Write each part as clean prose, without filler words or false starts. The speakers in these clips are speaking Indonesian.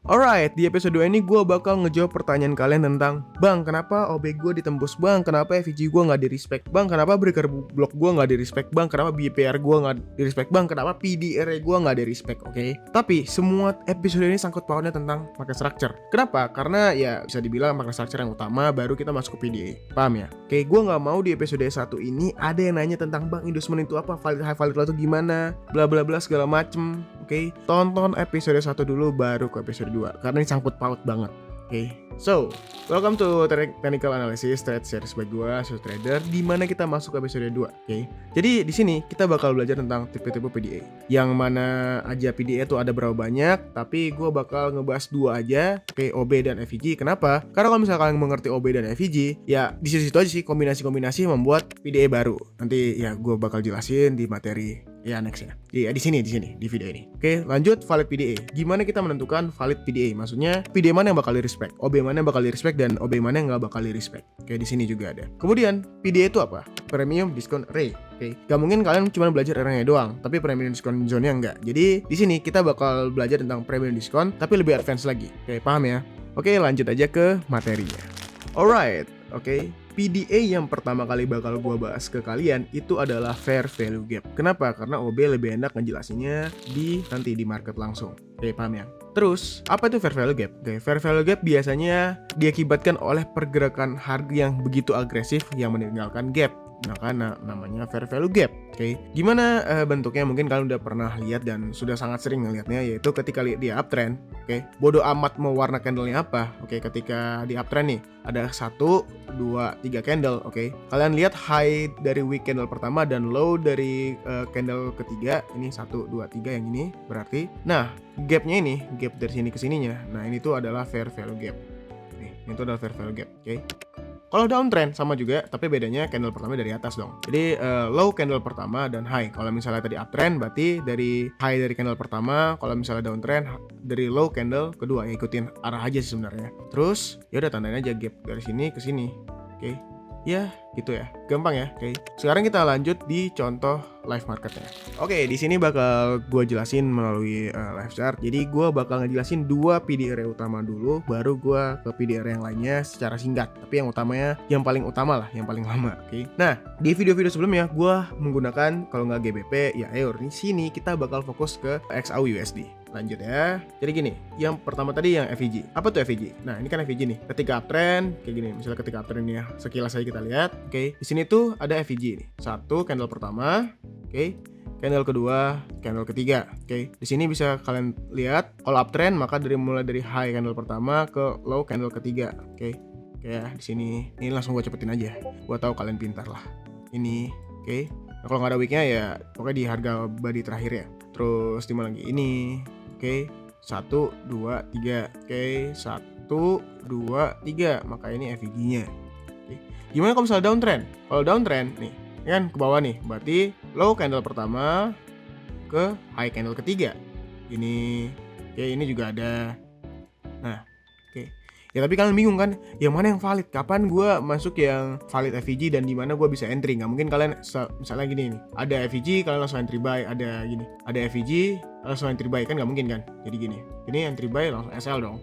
Alright, di episode 2 ini gue bakal ngejawab pertanyaan kalian tentang Bang, kenapa OB gue ditembus? Bang, kenapa FVG gue gak di-respect? Bang, kenapa breaker block gue gak di-respect? Bang, kenapa BPR gue gak di-respect? Bang, kenapa PDR gue gak di-respect? Oke? Tapi semua episode ini sangkut pautnya tentang market structure. Kenapa? Karena ya bisa dibilang market structure yang utama, baru kita masuk ke PDA. Paham ya? Oke, gue gak mau di episode 1 ini ada yang nanya tentang Bang, inducement itu apa? High valid itu gimana? Bla bla bla segala macem. Oke, tonton episode 1 dulu baru ke episode 2 karena ini sangkut paut banget. Oke. So, welcome to Technical Analysis Trade Series by gua, Susu Trader, di mana kita masuk ke episode 2. Oke. Jadi di sini kita bakal belajar tentang tipe-tipe PDA. Yang mana aja PDA itu ada berapa banyak, tapi gua bakal ngebahas 2 aja, oke, OB dan FVG. Kenapa? Karena kalau misalnya kalian mengerti OB dan FVG, ya di situ aja sih kombinasi-kombinasi membuat PDA baru. Nanti ya gua bakal jelasin di materi ya next ya. Iya di sini di video ini. Oke, lanjut valid PDA. Gimana kita menentukan valid PDA? Maksudnya PDA mana yang bakal di-respect, OB mana yang bakal di-respect dan OB mana yang nggak bakal di-respect. Oke, di sini juga ada. Kemudian PDA itu apa? Premium Discount Array. Oke, gak mungkin kalian cuma belajar array doang, tapi premium discount zone-nya enggak. Jadi di sini kita bakal belajar tentang premium discount tapi lebih advance lagi. Oke, paham ya? Oke, lanjut aja ke materinya. Alright, oke. PDA yang pertama kali bakal gue bahas ke kalian itu adalah fair value gap. Kenapa? Karena OB lebih enak ngejelasinnya nanti di market langsung. Oke, paham ya? Terus, apa itu fair value gap? Oke, fair value gap biasanya diakibatkan oleh pergerakan harga yang begitu agresif yang meninggalkan gap. Maka namanya fair value gap. Oke, gimana bentuknya? Mungkin kalian udah pernah lihat dan sudah sangat sering ngelihatnya, yaitu ketika lihat di uptrend. Oke, bodo amat mau warna candlenya apa. Oke, ketika di uptrend nih ada 1, 2, 3 candle. Oke, kalian lihat high dari week candle pertama dan low dari candle ketiga. Ini 1, 2, 3 yang ini berarti. Nah, gapnya ini, gap dari sini ke sininya. Nah, ini tuh adalah fair value gap. Nih, ini tuh adalah fair value gap. Oke. Kalau downtrend sama juga, tapi bedanya candle pertama dari atas dong. Jadi low candle pertama dan high. Kalau misalnya tadi uptrend, berarti dari high dari candle pertama. Kalau misalnya downtrend dari low candle kedua, ya ikutin arah aja sih sebenarnya. Terus ya udah tandain aja gap dari sini ke sini. Oke. Ya, gitu ya. Gampang ya. Oke. Sekarang kita lanjut di contoh live marketnya. Oke, di sini bakal gue jelasin melalui live chart. Jadi gue bakal ngejelasin 2 PDR utama dulu, baru gue ke PDR yang lainnya secara singkat. Tapi yang utamanya, yang paling utama lah, yang paling lama. Oke. Nah, di video-video sebelumnya gue menggunakan kalau nggak GBP ya EUR. Di sini kita bakal fokus ke XAU USD. Lanjut ya. Jadi gini, yang pertama tadi yang FVG. Apa tuh FVG? Nah, ini kan FVG nih. Ketika uptrend kayak gini, misalnya ketika uptrend ini ya, sekilas aja kita lihat. Oke, di sini tuh ada FVG nih. 1 candle pertama, oke. Candle kedua, candle ketiga. Oke, di sini bisa kalian lihat kalau uptrend maka mulai dari high candle pertama ke low candle ketiga. Oke. Kayak di sini. Ini langsung gue cepetin aja. Gue tahu kalian pintar lah. Ini, oke. Nah, kalau nggak ada weeknya ya pokoknya di harga body terakhir ya. Terus di mana lagi? Ini. Oke, 1, 2, 3. Oke, 1, 2, 3. Maka ini FVG-nya. Oke. Gimana kalau misalnya downtrend? Kalau downtrend nih, ini kan ke bawah nih. Berarti low candle pertama ke high candle ketiga. Ini, oke, ini juga ada. Nah, oke. Ya tapi kalian bingung kan, yang mana yang valid? Kapan gue masuk yang valid FVG dan di mana gue bisa entry? Nggak mungkin kalian misalnya gini nih, ada FVG kalian langsung entry buy, ada gini, ada FVG langsung entry buy, kan nggak mungkin kan? Jadi gini, ini entry buy langsung SL dong.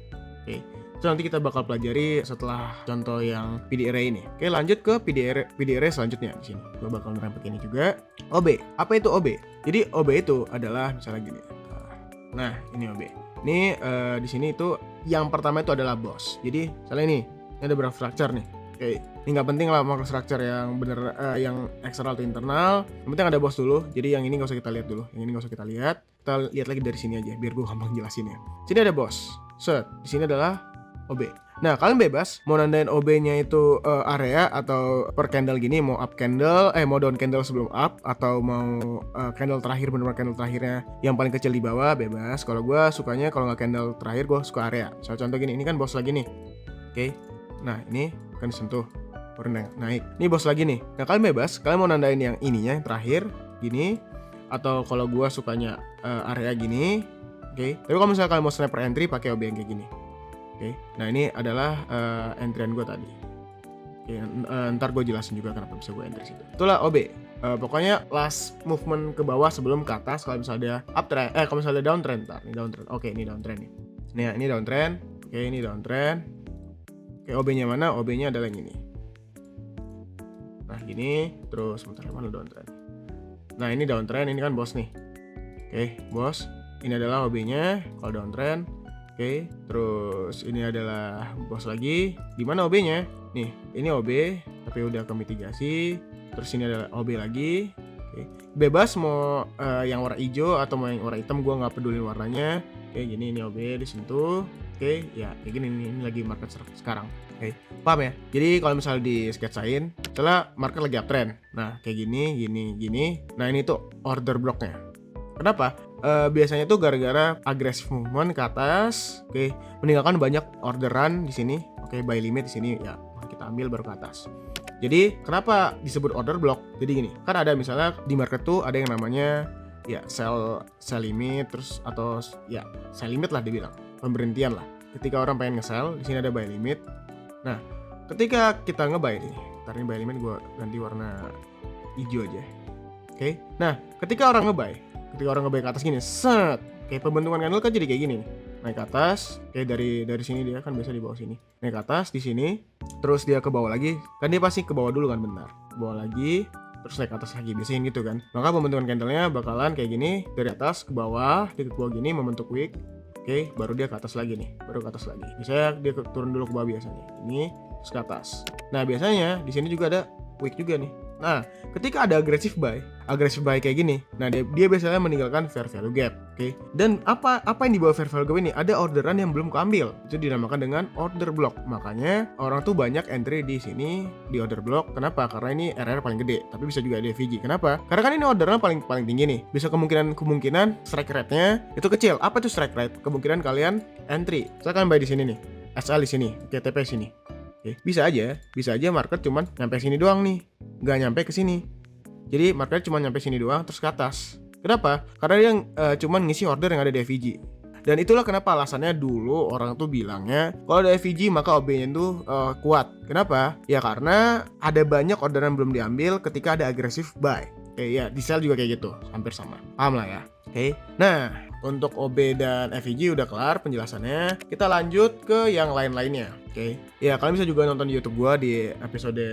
Oke, itu nanti kita bakal pelajari setelah contoh yang PDR ini. Oke, lanjut ke PDR selanjutnya di sini. Gue bakal ngerempet ini juga. OB, apa itu OB? Jadi OB itu adalah misalnya gini. Nah, ini OB. Ini di sini itu yang pertama itu adalah boss. Jadi misalnya ini ada berapa structure nih. Oke, ini nggak penting lah market structure yang bener yang eksternal atau internal. Yang penting ada boss dulu. Jadi yang ini nggak usah kita lihat dulu. Yang ini nggak usah kita lihat. Kita lihat lagi dari sini aja biar gue gampang jelasin ya. Sini ada boss. Set. Di sini adalah OB. Nah, kalian bebas mau nandain OB-nya itu area atau per candle gini, mau up candle, mau down candle sebelum up, atau mau candle terakhir benar-benar candle terakhirnya yang paling kecil di bawah, bebas. Kalau gue sukanya kalau nggak candle terakhir gue suka area. So, contoh gini, ini kan boss lagi nih. Oke. Nah, ini kan disentuh baru naik. Ini boss lagi nih. Nah, kalian bebas, kalian mau nandain yang ininya yang terakhir gini, atau kalau gue sukanya area gini. Oke. Tapi kalau misalnya kalian mau sniper entry pakai OB yang kayak gini. Oke, nah ini adalah entryan gue tadi. Oke, ntar gue jelasin juga kenapa bisa gue entry situ. Itulah OB. Pokoknya last movement ke bawah sebelum ke atas kalau misalnya ada uptrend, kalau misalnya ada downtrend, ntar ini downtrend. Oke, ini downtrend nih. Nah, ini downtrend. Oke, ini downtrend. Oke, OB-nya mana? OB-nya adalah yang ini. Nah, gini. Terus sebentar, mana downtrend? Nah, ini downtrend, ini kan bos nih. Oke, bos. Ini adalah OB-nya kalau downtrend. Oke, terus ini adalah bos lagi. Di mana OB-nya? Nih, ini OB tapi udah ke mitigasi. Terus ini adalah OB lagi. Oke. Bebas mau yang warna hijau atau mau yang warna hitam, gua nggak pedulin warnanya. Oke, gini ini OB disentuh. Oke, ya kayak gini ini lagi market sekarang. Oke, paham ya? Jadi kalau misalnya di sketsain, misalnya market lagi uptrend. Nah, kayak gini. Nah, ini tuh order blocknya. Kenapa? Biasanya tuh gara-gara agresif movement ke atas, oke, meninggalkan banyak orderan di sini, oke, buy limit di sini ya, kita ambil baru ke atas. Jadi kenapa disebut order block? Jadi gini, kan ada misalnya di market tuh ada yang namanya ya sell limit, terus atau ya sell limit lah dibilang, pemberhentian lah. Ketika orang pengen nge-sell, di sini ada buy limit. Nah, ketika kita nge-buy nih, ntar ini buy limit gue ganti warna hijau aja. Oke. Nah, ketika orang nge-buy ke atas gini, set, kayak pembentukan candle kan jadi kayak gini nih. Naik ke atas, kayak dari sini dia kan biasa di bawah sini. Naik ke atas di sini, terus dia ke bawah lagi. Kan dia pasti ke bawah dulu kan, bentar. Ke bawah lagi, terus naik ke atas lagi, biasanya gitu kan. Maka pembentukan candlenya bakalan kayak gini, dari atas ke bawah, dia ke bawah gini membentuk wick. Oke, baru dia ke atas lagi nih, baru ke atas lagi. Biasanya dia turun dulu ke bawah biasanya. Ini terus ke atas. Nah, biasanya di sini juga ada wick juga nih. Nah, ketika ada aggressive buy kayak gini, nah dia biasanya meninggalkan fair value gap, oke? Dan apa yang di bawah fair value gap ini? Ada orderan yang belum keambil, itu dinamakan dengan order block. Makanya orang tuh banyak entry di sini di order block. Kenapa? Karena ini RR paling gede, tapi bisa juga ada FVG. Kenapa? Karena kan ini orderan paling tinggi nih. Bisa kemungkinan strike rate-nya itu kecil. Apa tuh strike rate? Kemungkinan kalian entry. Saya kan buy di sini nih, SL di sini, TP sini. Oke, bisa aja market cuman nyampe sini doang nih, nggak nyampe ke sini. Jadi market cuma nyampe sini doang terus ke atas. Kenapa? Karena dia cuman ngisi order yang ada di FVG. Dan itulah kenapa alasannya dulu orang tuh bilangnya kalau ada FVG maka OB-nya tuh kuat. Kenapa? Ya karena ada banyak orderan belum diambil ketika ada aggressive buy. Ya di sell juga kayak gitu, hampir sama. Paham lah ya. Oke. Nah, untuk OB dan FVG udah kelar penjelasannya. Kita lanjut ke yang lain-lainnya. Oke. Ya, kalian bisa juga nonton di YouTube gua di episode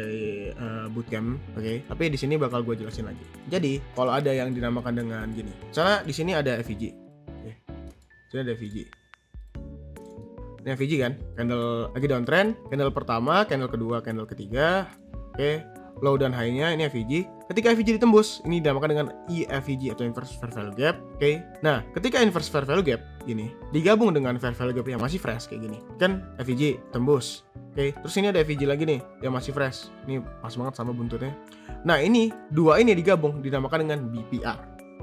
bootcamp, oke. Tapi di sini bakal gua jelasin lagi. Jadi, kalau ada yang dinamakan dengan gini. Misalnya di sini ada FVG. Oke. Sini ada FVG. Ini FVG kan? Candle lagi downtrend, candle pertama, candle kedua, candle ketiga. Oke. Low dan high-nya ini FVG. Ketika FVG ditembus, ini dinamakan dengan IFVG atau inverse fair value gap. Oke. Nah, ketika inverse fair value gap ini digabung dengan fair value gap yang masih fresh kayak gini. Kan FVG tembus. Oke. Terus ini ada FVG lagi nih yang masih fresh. Ini pas banget sama buntutnya. Nah, ini dua ini digabung dinamakan dengan BPR.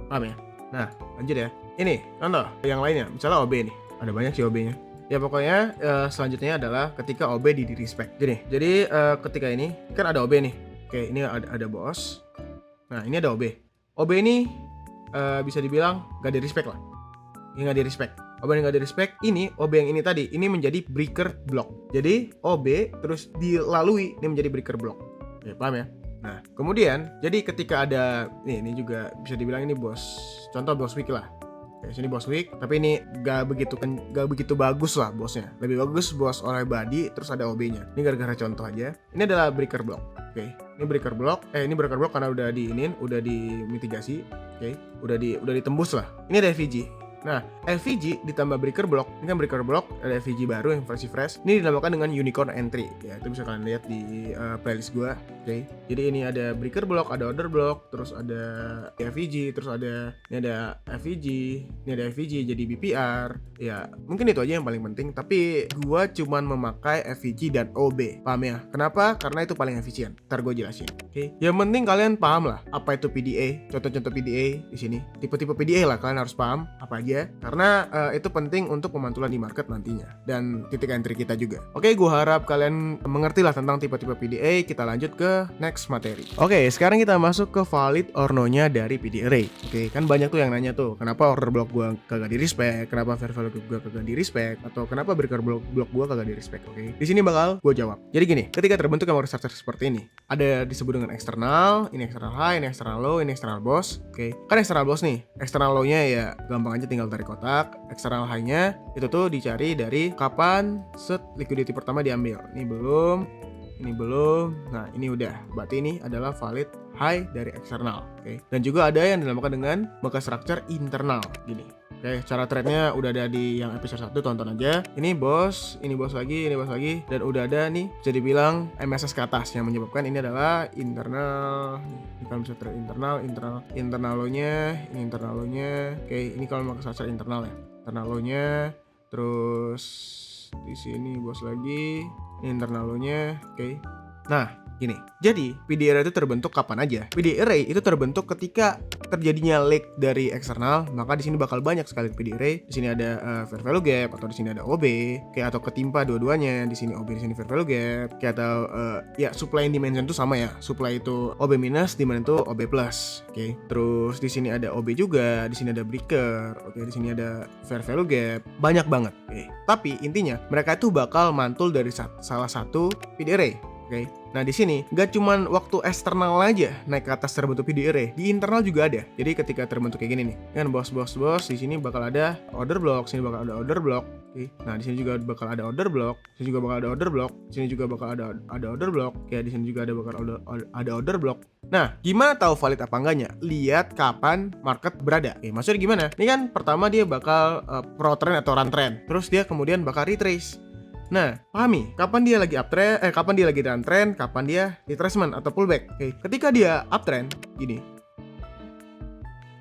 Paham ya? Nah, lanjut ya. Ini contoh yang lainnya, misalnya OB nih. Ada banyak sih OB-nya. Ya pokoknya selanjutnya adalah ketika OB di respect. Jadi ketika ini kan ada OB nih. Oke, ini ada bos. Nah, ini ada OB. OB ini bisa dibilang gak di respect lah. Ini gak di respect. OB yang gak di respect, ini OB yang ini tadi, ini menjadi breaker block. Jadi OB terus dilalui, ini menjadi breaker block. Oke, paham ya? Nah, kemudian jadi ketika ada ini juga bisa dibilang ini bos. Contoh bos week lah. Oke, sini bos week, tapi ini gak begitu bagus lah bosnya. Lebih bagus bos oleh body terus ada OB-nya. Ini gara-gara contoh aja. Ini adalah breaker block. Oke, ini breaker block. Ini breaker block karena udah udah dimitigasi. Oke, udah ditembus lah. Ini ada FVG. Nah, FVG ditambah breaker block. Ini kan breaker block, ada FVG baru yang versi fresh. Ini dinamakan dengan unicorn entry. Ya, itu bisa kalian lihat di playlist gua. Oke. Jadi ini ada breaker block, ada order block, terus ada FVG, terus ada FVG, ini ada FVG jadi BPR. Ya, mungkin itu aja yang paling penting, tapi gua cuman memakai FVG dan OB. Paham ya? Kenapa? Karena itu paling efisien. Ntar gua jelasin. Oke. Yang penting kalian paham lah apa itu PDA, contoh-contoh PDA di sini. Tipe-tipe PDA lah kalian harus paham apa aja. Karena itu penting untuk pemantulan di market nantinya dan titik entry kita juga. Oke, gue harap kalian mengerti lah tentang tipe-tipe PDA. Kita lanjut ke next materi. Oke, sekarang kita masuk ke valid or no-nya dari PDA array. Oke, kan banyak tuh yang nanya tuh, kenapa order block gue kagak di respect, kenapa fair value gue kagak di respect, atau kenapa breaker block gue kagak di respect. Oke, di sini bakal gue jawab. Jadi gini, ketika terbentuk market structure seperti ini, ada disebut dengan eksternal, ini eksternal high, ini eksternal low, ini eksternal boss. Oke, kan eksternal boss nih, eksternal low-nya ya gampang aja tinggal tinggal tarik kotak. External high-nya itu tuh dicari dari kapan liquidity pertama diambil. Ini belum. Nah, ini udah. Berarti ini adalah valid high dari eksternal. Oke. Dan juga ada yang dinamakan dengan market structure internal gini. Oke, cara trade-nya udah ada di yang episode 1, tonton aja. Ini bos lagi, dan udah ada nih bisa dibilang MSS ke atas yang menyebabkan ini adalah internal. Ini kalau bisa trade internal low-nya, ini internal low-nya. Oke, ini kalau market structure internal ya. Internal low-nya, terus di sini bos lagi, ini internal low-nya. Oke. Nah, gini. Jadi, PD array itu terbentuk kapan aja? PD array itu terbentuk ketika terjadinya leg dari eksternal, maka di sini bakal banyak sekali PD array. Di sini ada fair value gap, atau di sini ada OB, kayak atau ketimpa dua-duanya. Di sini OB, di sini fair value gap, kayak atau ya supply and demand itu sama ya. Supply itu OB minus, demand itu OB plus. Oke. Terus di sini ada OB juga, di sini ada breaker. Oke, di sini ada fair value gap. Banyak banget. Oke. Tapi intinya mereka itu bakal mantul dari salah satu PD array. Oke. Nah, di sini nggak cuman waktu eksternal aja naik ke atas terbentuk PD array, di internal juga ada. Jadi ketika terbentuk kayak gini nih, kan bos, di sini bakal ada order block, sini bakal ada order block. Oke. Nah, di sini juga bakal ada order block, sini juga bakal ada order block, sini juga bakal ada order block. Kayak di sini juga bakal ada order block. Nah, gimana tahu valid apa enggaknya? Lihat kapan market berada. Oke, maksudnya gimana? Ini kan pertama dia bakal pro trend atau run trend. Terus dia kemudian bakal retrace. Nah, pahami kapan dia lagi uptrend, kapan dia lagi downtrend, kapan dia retracement atau pullback. Oke, ketika dia uptrend gini.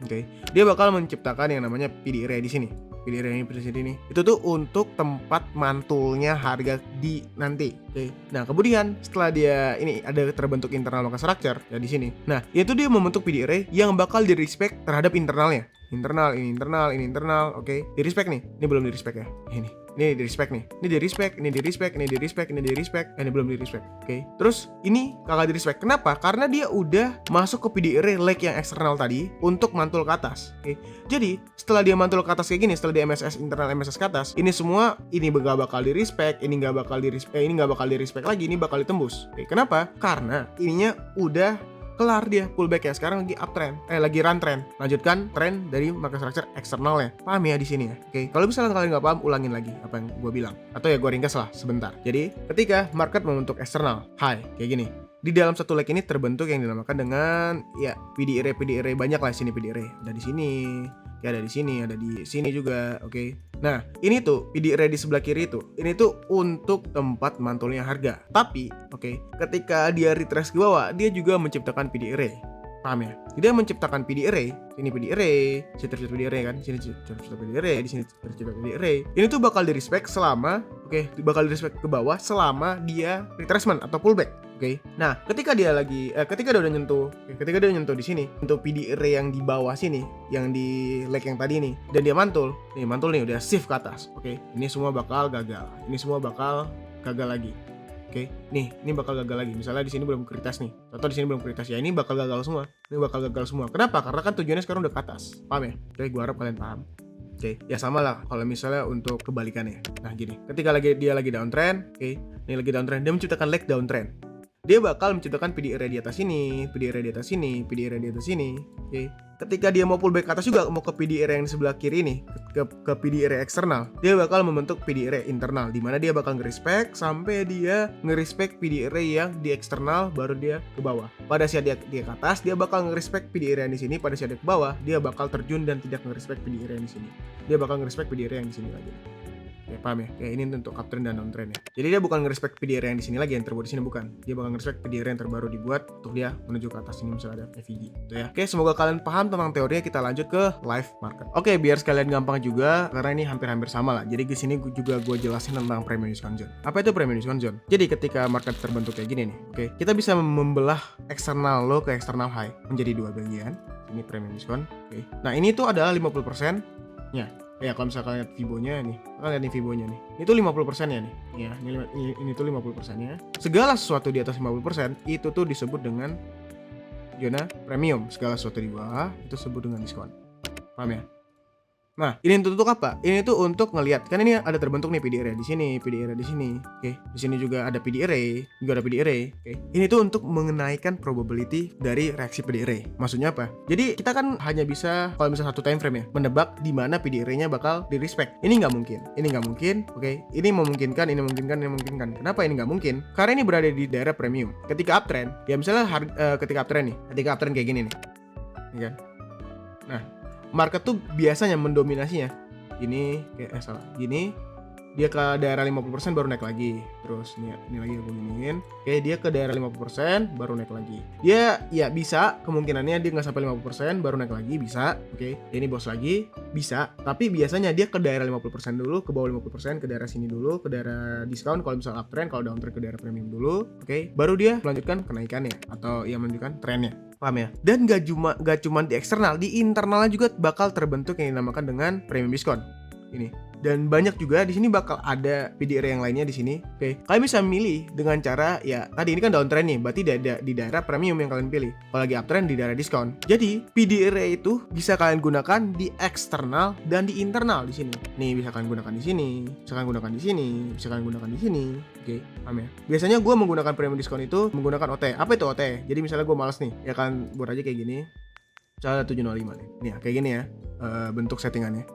Oke, dia bakal menciptakan yang namanya PD array di sini. PD array di sini. Itu tuh untuk tempat mantulnya harga di nanti. Oke. Nah, kemudian setelah dia ini ada terbentuk internal market structure ya di sini. Nah, itu dia membentuk PD array yang bakal di-respect terhadap internalnya. Internal, ini internal, oke. Di-respect nih. Ini belum di-respect ya. Ini di-respect nih. Ini di-respect, ini di-respect, ini di-respect, ini di-respect, ini belum di-respect. Oke. Terus ini kagak di-respect. Kenapa? Karena dia udah masuk ke PD array leg yang eksternal tadi untuk mantul ke atas. Oke. Jadi, setelah dia mantul ke atas kayak gini, setelah dia MSS internal MSS ke atas, ini semua ini gak bakal di-respect, ini gak bakal di-respect lagi, ini bakal ditembus. Oke. Kenapa? Karena ininya udah kelar dia pullback ya, sekarang lagi uptrend, lagi run trend, lanjutkan trend dari market structure eksternal ya. Paham ya di sini ya? Oke, kalau misalnya kalian nggak paham, ulangin lagi apa yang gue bilang, atau ya gue ringkas lah sebentar. Jadi ketika market membentuk eksternal high kayak gini, di dalam satu leg ini terbentuk yang dinamakan dengan ya PD array banyak lah. Sini PD array ada di sini, ya ada di sini juga. Oke. Nah, ini tuh PD array di sebelah kiri itu. Ini tuh untuk tempat mantulnya harga. Tapi, oke, ketika dia retrace ke bawah, dia juga menciptakan PD array. Paham ya? Dia menciptakan PD array. Sini PD array, sini tercipta PD array kan, sini tercipta PD array, di sini tercipta PD array. Ini tuh bakal di-respect selama, bakal di-respect ke bawah selama dia retracement atau pullback. Oke. Nah, ketika dia udah nyentuh di sini, untuk PD array yang di bawah sini, yang di leg yang tadi nih, dan dia mantul nih udah shift ke atas. Oke. Ini semua bakal gagal. Lagi. Oke, ini bakal gagal lagi. Misalnya di sini belum kritis nih, atau di sini belum kritis ya, ini bakal gagal semua. Kenapa? Karena kan tujuannya sekarang udah ke atas. Paham ya? Oke, gue harap kalian paham. Oke, ya sama lah kalau misalnya untuk kebalikannya. Nah, gini, ketika dia lagi downtrend, ini lagi downtrend, dia menciptakan leg downtrend. Dia bakal menciptakan PD array di atas sini, PD array di atas sini, PD array di atas sini. Oke. Ketika dia mau pullback ke atas juga, mau ke PD array yang di sebelah kiri nih, ke PD array eksternal, dia bakal membentuk PD array internal, di mana dia bakal nge-respect sampai dia nge-respect PD array yang di eksternal, baru dia ke bawah. Pada saat dia ke atas, dia bakal nge-respect PD array yang di sini. Pada saat dia ke bawah, dia bakal terjun dan tidak nge-respect PD array yang di sini. Dia bakal nge-respect PD array yang di sini lagi. Ya, paham ya? Kayak ini untuk uptrend dan downtrend ya. Jadi dia bukan nge-respect PD array yang di sini lagi, yang terbuat di sini bukan. Dia bakal nge-respect PD array yang terbaru dibuat untuk dia menuju ke atas ini, misalnya ada FVG. Gitu ya. Oke, semoga kalian paham tentang teorinya. Kita lanjut ke live market. Oke, biar sekalian gampang juga karena ini hampir-hampir sama lah. Jadi di sini gue jelasin tentang premium discount zone. Apa itu premium discount zone? Jadi ketika market terbentuk kayak gini nih, oke, kita bisa membelah eksternal low ke eksternal high menjadi dua bagian. Ini premium discount. Oke. Nah, ini tuh adalah 50%-nya. Ya, kalau misalkan lihat Fibonya nih, lihat nih Fibonya nih. Itu 50% ya nih. Ya, ini tuh 50%-nya. Segala sesuatu di atas 50% itu tuh disebut dengan zona premium. Segala sesuatu di bawah itu disebut dengan diskon. Paham ya? Nah, ini untuk apa? Ini tuh untuk ngelihat kan ini ada terbentuk nih PD array di sini, PD array di sini. Oke, di sini juga ada PD array, juga ada PD array. Oke. Ini tuh untuk mengenaikan probability dari reaksi PD array. Maksudnya apa? Jadi kita kan hanya bisa kalau misalnya satu time frame ya, menebak di mana PD array-nya bakal di respect. Ini nggak mungkin. Ini nggak mungkin. Oke. Ini memungkinkan, ini memungkinkan, ini memungkinkan. Kenapa ini nggak mungkin? Karena ini berada di daerah premium. Ketika uptrend, ya misalnya ketika uptrend kayak gini nih. Ini kan. Nah, market tuh biasanya mendominasinya gini salah gini, dia ke daerah 50% baru naik lagi, terus ini lagi aku giniin, dia ke daerah 50% baru naik lagi, dia ya bisa kemungkinannya dia nggak sampai 50% baru naik lagi, bisa. Ini bos lagi bisa, tapi biasanya dia ke daerah 50% dulu, ke bawah 50%, ke daerah sini dulu, ke daerah diskon kalau misal uptrend, kalau downtrend ke daerah premium dulu, baru dia melanjutkan kenaikannya atau ya melanjutkan trennya. Paham ya? Dan gak cuma di eksternal, di internalnya juga bakal terbentuk yang dinamakan dengan premium diskon. Ini. Dan banyak juga di sini bakal ada PD array yang lainnya di sini. Kalian bisa milih dengan cara ya tadi ini kan downtrend nih, berarti di daerah premium yang kalian pilih. Kalau lagi uptrend di daerah diskon. Jadi PD array itu bisa kalian gunakan di eksternal dan di internal di sini. Nih bisa kalian gunakan di sini, bisa kalian gunakan di sini, bisa kalian gunakan di sini. Paham ya? Biasanya gue menggunakan premium diskon itu menggunakan OT. Apa itu OT? Jadi misalnya gue malas nih, ya kan buat aja kayak gini. Misalnya 705 nih. Nih kayak gini ya bentuk settingannya.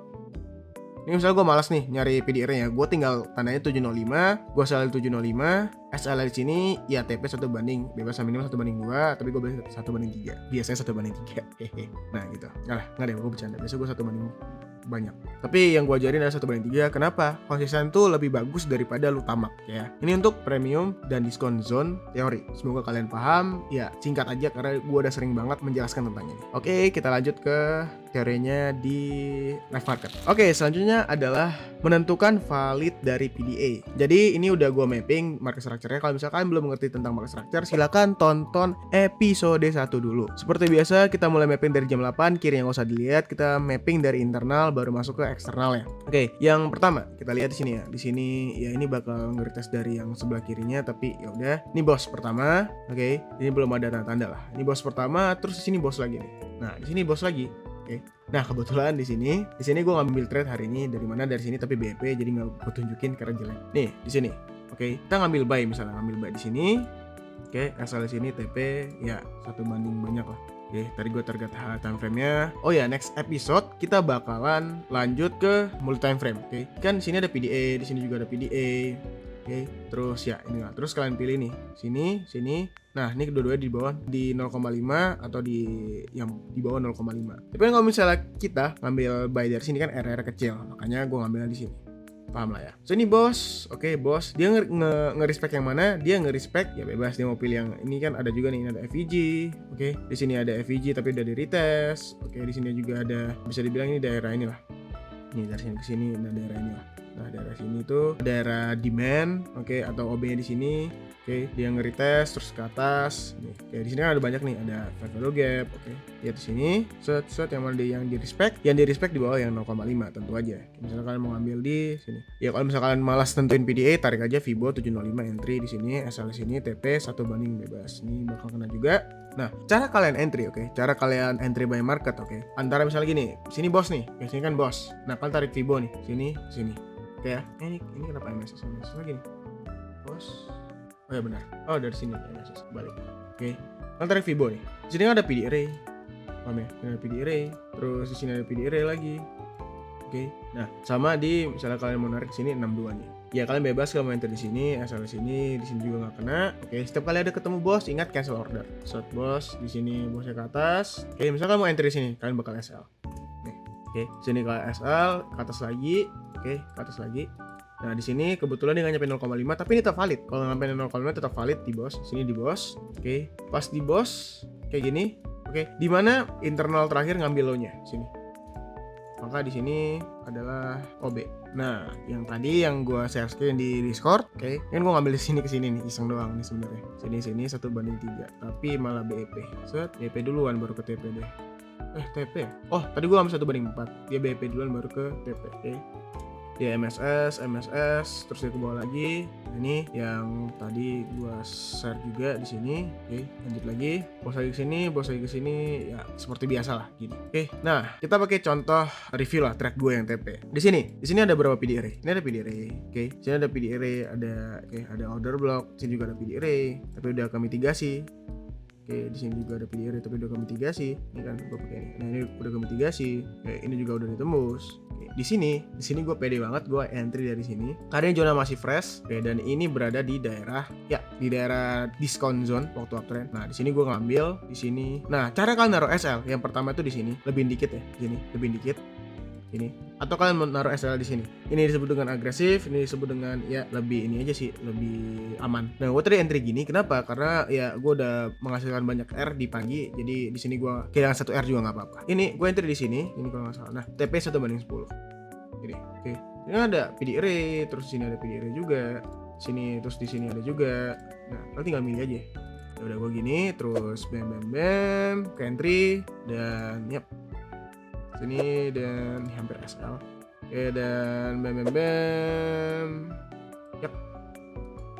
Ini misalnya gue malas nih nyari PD array-nya, gue tinggal tandanya 705, gue SL 705, SL di sini ya TP 1 banding, bebas minimal 1/2, tapi gue biasanya 1/3. Biasanya 1/3. Nah gitu. Nggak deh, gue bercanda. Biasanya gue 1 banding banyak. Tapi yang gue ajarin adalah 1/3. Kenapa? Konsisten tuh lebih bagus daripada lu tamak ya. Ini untuk premium dan diskon zone teori. Semoga kalian paham. Ya singkat aja karena gue udah sering banget menjelaskan tentang ini. Oke, kita lanjut ke teorinya di live market. Oke, selanjutnya adalah menentukan valid dari PDA. Jadi ini udah gue mapping market structure-nya. Kalau misalkan belum mengerti tentang market structure, silakan tonton episode 1 dulu. Seperti biasa, kita mulai mapping dari jam 8, kiri yang gak usah dilihat. Kita mapping dari internal baru masuk ke eksternalnya. Oke, yang pertama kita lihat di sini ya. Di sini ya ini bakal nge-retest dari yang sebelah kirinya, tapi ya udah. Ini bos pertama. Oke, ini belum ada tanda-tanda lah. Ini bos pertama, terus di sini bos lagi nih. Nah, di sini bos lagi. Nah kebetulan di sini gue ngambil trade hari ini dari mana, dari sini tapi BEP, jadi nggak gue tunjukin karena jelek. Nih di sini, kita ngambil buy misalnya, ngambil buy di sini, asal di sini TP ya 1 banding banyak lah. Tadi gue target time frame-nya. Oh ya, next episode kita bakalan lanjut ke multi time frame. Kan di sini ada PDA, di sini juga ada PDA. Terus ya ini lah. Terus kalian pilih nih, sini. Nah, ini kedua-duanya di bawah di 0,5 atau di yang di bawah 0,5. Tapi kalau misalnya kita ngambil buy dari sini kan RR kecil, makanya gue ngambilnya di sini. Paham lah ya. So ini bos, bos. Dia nge-respect yang mana? Dia nge-respect ya bebas, dia mau pilih yang ini kan ada juga nih, ini ada FVG. Di sini ada FVG tapi udah di retest. Di sini juga ada, bisa dibilang ini daerah inilah. Nih dari sini ke sini ada daerah inilah. Nah, daerah sini tuh daerah demand, atau OB-nya di sini. Dia nge-retest terus ke atas. Nih, di sini kan ada banyak nih, ada value gap. Lihat di sini, set yang mana yang di respect, di bawah yang 0,5 tentu aja. Misalnya kalian mau ngambil di sini. Ya kalau misalkan malas tentuin PDA, tarik aja Fibo 705 entry di sini, SL di sini, TP 1 banding bebas. Ini bakal kena juga. Nah, cara kalian entry, cara kalian entry by market, antara misalnya gini, sini bos nih, sini kan bos. Nah, kalian tarik Fibo nih, sini. Ya, ini kenapa MSS lagi nih? Bos. Oh ya benar. Oh dari sini MSS balik. Kalian tarik Fibo nih. Di sini kan ada PD array. Paham ya? Ini ada PD array. Terus di sini ada PD array lagi. Nah, sama di misalnya kalian mau narik sini 62 nih. Ya kalian bebas kalau mau enter di sini, asal di sini juga nggak kena. Setiap kali ada ketemu bos, ingat cancel order. Short bos, di sini bosnya ke atas. Misalnya kalian mau enter di sini, kalian bakal SL. Sini kalian SL, ke atas lagi. Ke atas lagi. Nah di sini kebetulan dia nggak nyampe 0,5, tapi ini tetap valid. Kalau nggak nyampe 0,5 tetap valid di bos. Sini di bos. Pas di bos kayak gini. Di mana internal terakhir ngambil low-nya sini. Maka di sini adalah OB. Nah, yang tadi yang gue share screen di Discord, kan gue ngambil di sini ke sini nih, iseng doang nih sebenarnya. Sini 1 banding 3, tapi malah BEP. BEP duluan baru ke TP deh. TP. Oh, tadi gue ambil 1 banding 4. Dia BEP duluan baru ke TP. Dia MSS, terus dia ke bawah lagi. Ini yang tadi gua share juga di sini. Oke, lanjut lagi. Bos lagi ke sini, ya seperti biasa lah gini. Oke, nah kita pakai contoh review lah track gue yang TP. Di sini ada berapa PD array? Ini ada PD array. Oke, sini ada PD array, ada order block, sini juga ada PD array, tapi udah kami mitigasi. Oke, di sini juga ada PD array tapi udah kami mitigasi. Ini kan gue pakai ini. Nah, ini udah kami mitigasi. Oke, ini juga udah ditembus. Oke, di sini gue pede banget gue entry dari sini. Karena ini zona masih fresh. Oke, dan ini berada di daerah discount zone waktu uptrend. Nah, di sini gue ngambil di sini. Nah, cara kalian naruh SL yang pertama itu di sini, lebih dikit ya. Di sini, lebih dikit. Ini, atau kalian menaruh SL di sini. Ini disebut dengan agresif, ini disebut dengan ya lebih ini aja sih, lebih aman. Nah, gue tadi entry gini, kenapa? Karena ya gue udah menghasilkan banyak R di pagi, jadi di sini gue kehilangan 1 R juga nggak apa-apa. Ini gue entry di sini, ini kalau nggak salah. Nah, TP 1/10. Ini, oke. Ini ada PD array, terus sini ada PD array juga. Sini, terus di sini ada juga. Nah, kalian tinggal milih aja. Ya udah gue gini, terus bam, ke entry dan yap. Sini dan hampir SL. Oke, dan bam. Yap.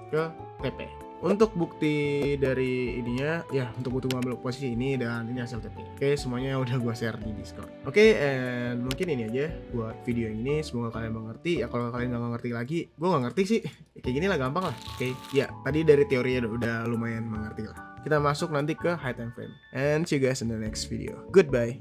Ke TP. Untuk bukti dari ininya, ya untuk bukti ngambil posisi ini dan ini hasil TP. Oke, semuanya udah gue share di Discord. Oke, and mungkin ini aja buat video yang ini. Semoga kalian mengerti. Ya kalau kalian nggak ngerti lagi, gue nggak ngerti sih. Kayak gini lah, gampang lah. Oke, ya tadi dari teorinya udah lumayan mengerti lah. Kita masuk nanti ke high time frame. And see you guys in the next video. Goodbye.